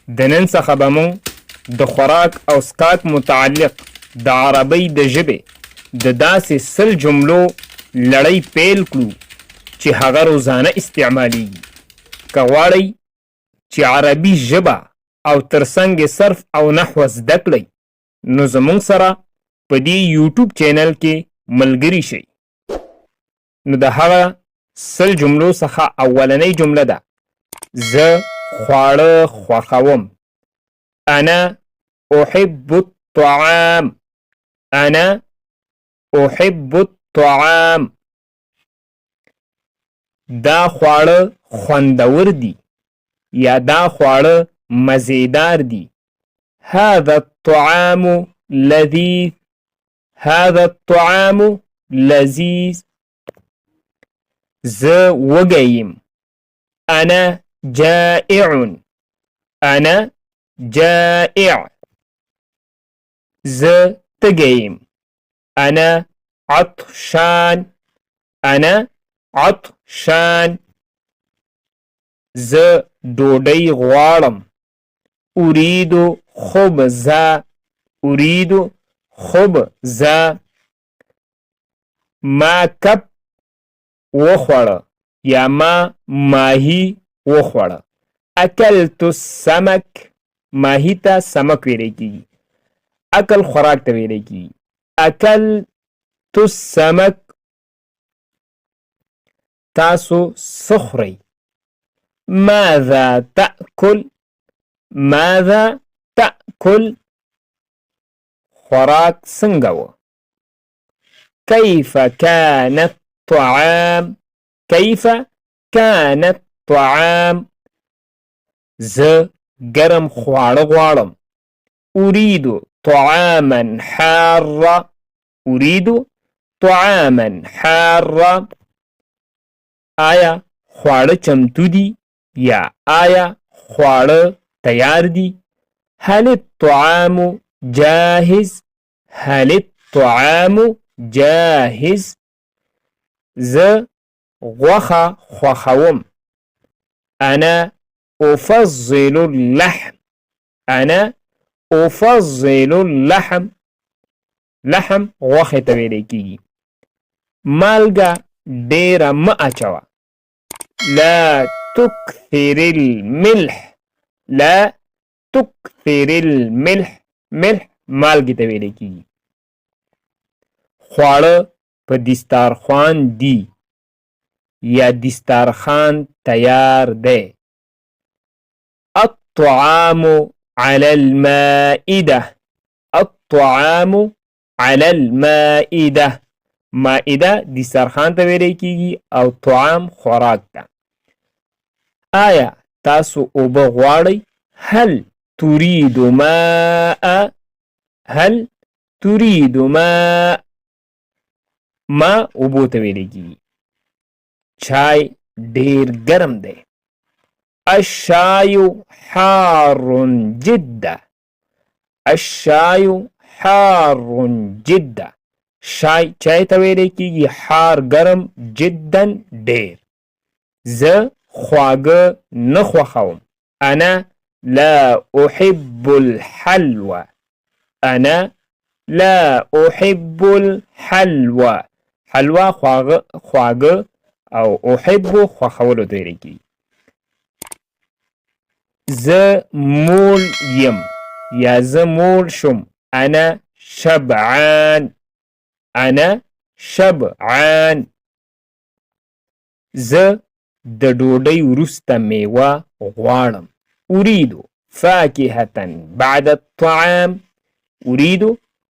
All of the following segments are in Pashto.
د نن څخه به موږ د خوراک او څښاک متعلق د عربۍ د ژبې د داسې 100 جملو لړۍ پیل کړو چې هغه روزانه استعمالیږي. که غواړئ چې عربي ژبه او ترڅنګ صرف او نحوه زده کړئ نو زموږ سره په دې یوټیوب چینل کې ملګري شئ. نو د هغه 100 جملو څخه اولنۍ جمله ده: زه خواړه خوښوم. انا احب الطعام. انا احب الطعام. دا خواړه خوندور دي یا دا خواړه مزیدار دي. هذا الطعام لذيذ. هذا الطعام لذيذ. زه وږی. انا جائع. انا جائع. زه تږی. انا عطشان. انا عطشان. زه ډوډۍ غواړم. اريد خبزا. اريد خبزا. ما کب وخوړه یا ما ماهی وخوړه. اکلت السمک. ماهی ته سمک ویلی کیږي. اکل خوراک ته ویلی کیږي. اکلت السمک. تاسو څه خورئ؟ ماذا تأكل. ماذا تأكل. خوراک څنګه و؟ كيف كان الطعام. كيف كان الطعام. زه ګرم خواړه غواړم. أريد طعاما حارا. أريد طعاما حارا. آیا خواړه چمتو دي یا آیا خواړه تیار دي؟ هل الطعام جاهز. هل الطعام جاهز. زه غوښه خوښوم. انا افضل اللحم. انا افضل اللحم. لحم غوښې ته ویلی کیږي. مالګه ډیره مه اچوه. لا تكثر الملح. لا تكثر الملح. ملح مالګې ته ویلی کیږي. خواړه په دسترخوان دي یا دسترخوان تیار دی. الطعام على المائدة. الطعام على المائدة. مائده دسترخوان ته ویلی کیږي او طعام خوراک ته. آیا تاسو اوبه غواړئ؟ هل تريد ماء. هل تريد ماء. ما اوبو ته ویلی کیږي. چای ډیر ګرم دی. الشاي حار جدا. الشاي حار جدا. چای ته ویلی کیږي حار ګرم جدا ډیر. زه خواږه نه خوښوم. انا لا احب الحلوى. انا لا احب الحلوى. حلوى خواږه او احب خوښولو ته ویلی کیږي. زه موړ یم یا زه موړ شم. انا شبعان. انا شبعان. زه د ډوډۍ وروسته میوه غواړم. اريد فاكهة بعد الطعام. اريد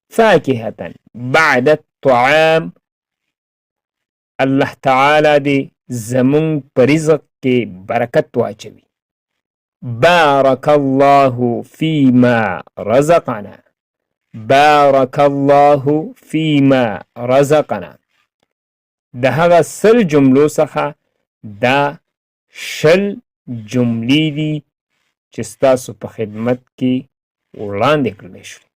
فاكهة بعد الطعام. الله تعالی دې زمونږ په رزق کې برکت واچوي. بارك الله فيما رزقنا. بارك الله فيما رزقنا. د هغه 100 جملو څخه دا 20 جملې دي چې ستاسو په خدمت کې وړاندې کړل شوې.